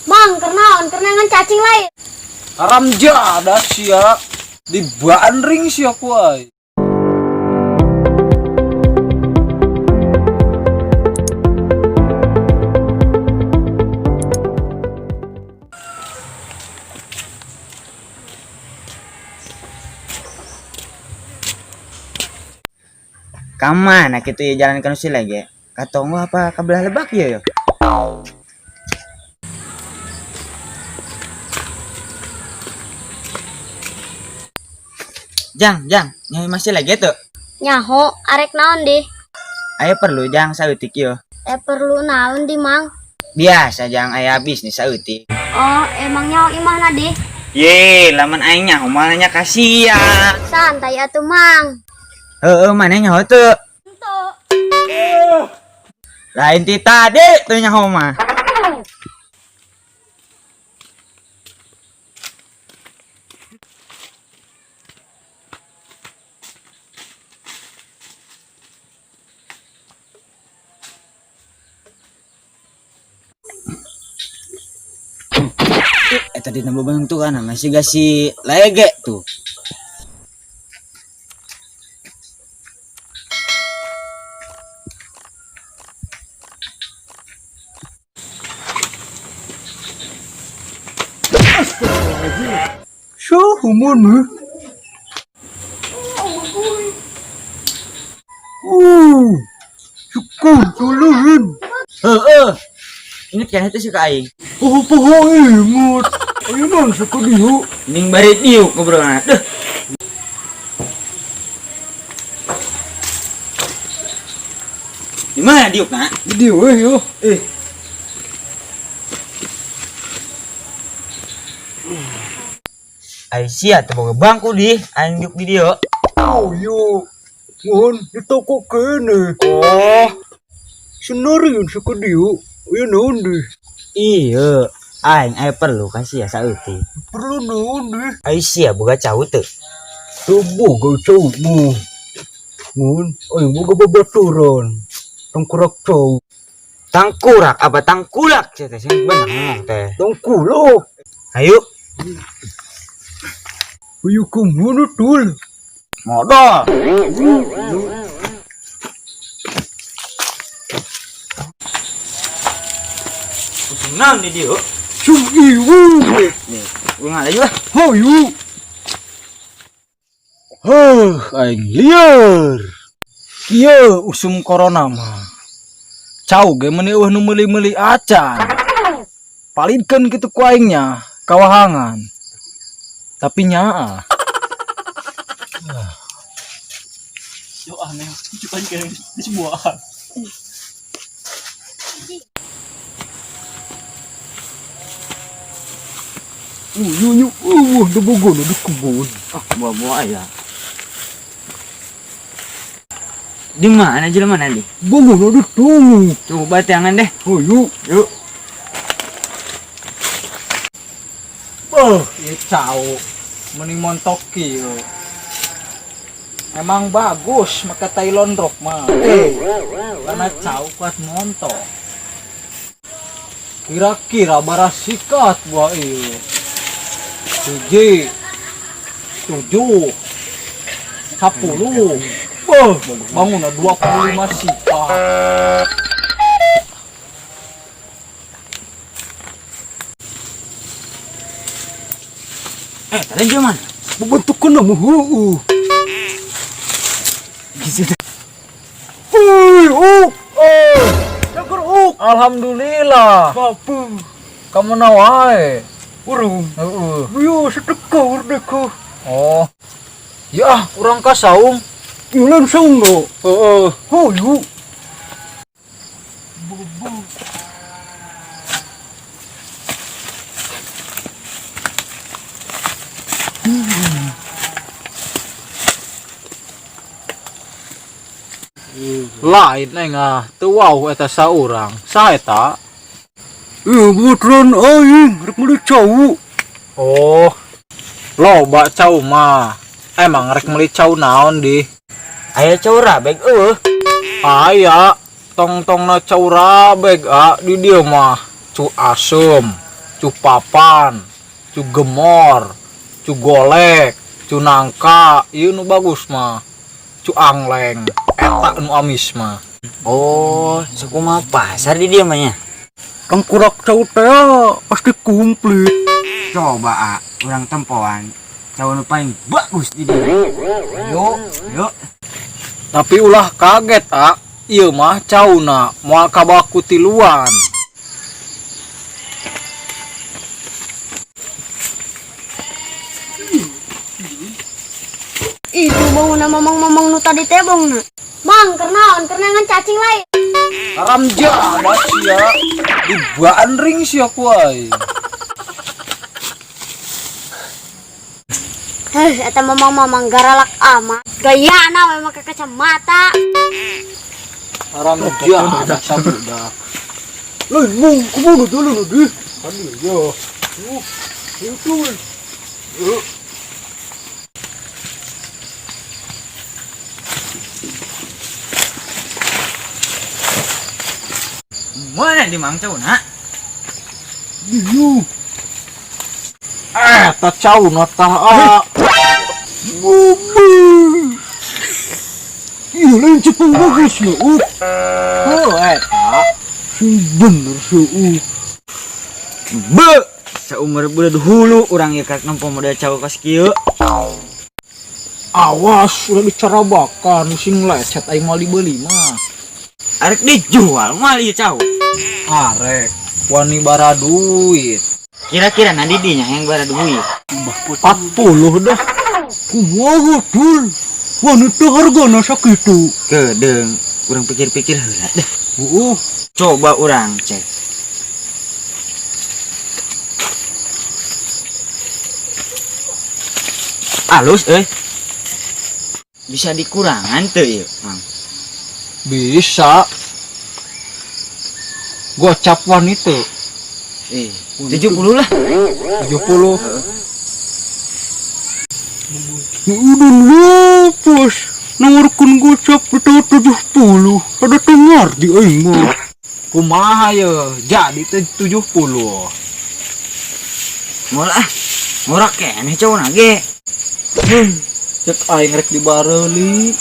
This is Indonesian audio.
Mang, karena ngan cacing lain. Aram jada sia di bandring sia kuai. Kamana kita ya jalan ke nusi lagi? Katonggo apa kabelah lebak ya yo? Jang, nyai masih lagi tuh. Nyaho, arek naon di? Ayo perlu jang sautik yo. Perlu naon di, Mang? Biasa jang aya bisnis sautik. Oh, emang nyaho imahna di? Ye, laman aingnya umalnya kasih ya. Santai atuh, Mang. Mana nyaho tuh? Entuk. Lain ti tadi tuh nyaho mah. Tadi nambah bang tuh kan masih gak si lege tuh. Syahumana. Syukur tulahin. Ingat kan itu suka aing. Poho ingat. Ayo nang suka diu. Ning bari diuk ngobrolna. Deh. Di mana diuk nak? Diu yo. Ai sia teu boga bangku di aing diuk di dieu. Oh yo. Mohon di toko kene. Oh. Senarian suka diu. Ayo naon di. Iya, aing aya perlu kasih ya sautik. Perlu naon di. Ai sia boga cau teu. Tubuh gak cau mu. Mohon ayo boga babaturan. Tangkurak cau. Tangkurak apa tangkulak sia teh sing bener ngomong teh. Tangkulak. Ayo, Ayo kemana tul? modal. Senang di dieu. Sungguh. Nih, gua ngada juga. Hayu. Aing liar. Kieu usum corona mah. Cau ge meuni eueuh nu meuli-meuli acan. Palidkeun kitu ku aingnya kawahangan. Tapi nyaa. Yo aneh, cuman kayak di sebuah. Udah bogo di kebun. Buah-buah ya. Di mana jelema di? Bogo di tunggu. Coba tangan deh. Ayo. Yuk. Ya cau. Meni montok kieu. Emang bagus maka Thailand rock mah. Karena cau kuat montok. Kira-kira barasikat buah ieu. 7 10 bangun 25 sikat. Tadi jaman. Bentuk kena muhu. Gitu. Cakur alhamdulillah. Apa? Kamu nawai? Urung. Yo sedekah deka. Oh. Ya, urang ka saung. Yo langsung no. Yo. Lain enggak teu wau eta saurang saeta putran aing rek meuli cau. Oh loba cau mah emang rek meuli cau naon di Aya cau rabeg aya tong-tongna cau rabeg di dieu mah cu asem cu papan, cu gemor, cu golek, cu nangka, ieu nu bagus mah. Cu angleng, eta nu amis mah. Oh, sakumaha pasar di dia mah nya. Tengkurak cau teh pasti komplit. Coba urang tempoan cau nu paling bagus di dia. Yuk. Tapi ulah kaget ieu mah cauna moal kabaku tiluan. Itu bau na mamang nu tadi teh bau na. Mang, kernaon ngan cacing lain. Haram jabat sia. Dibaan ring sia kuai. Eta mamang garalak amat. Gayana memang ke kacamata. Haram jabat sabudak. Lain mung kumaha jalan di? Aduh ya. Itu. Mana di mang cauna? Iyo. Tak cauna tah. Bubu. Iya lain cepeng bagus ya. Eta. Bener sih. Be, saumur budak dahulu urang ieu karek nempo model cau kos kieu. Awas udah dicarabakan sing lecet aing mau dibeli mah. Arek dijual moal ieu cau. Arek wani bara duit. Kira-kira na didinya yang bara duit. 40 dah. Kumaha dul? Wanita hargana sakitu. Kedeung urang pikir-pikir heula deh. Coba Coba urang cek. Alus bisa dikurangan teu ieu, Mang? bisa. Gocap wanita 70 lah. 70. Udah lepas. Nawarkan gocap itu 70. Ada dengar di aing mah. Kumaha ya? Jadi 70. Moal murah keneh cauna ge. Cek aing rek dibareuli.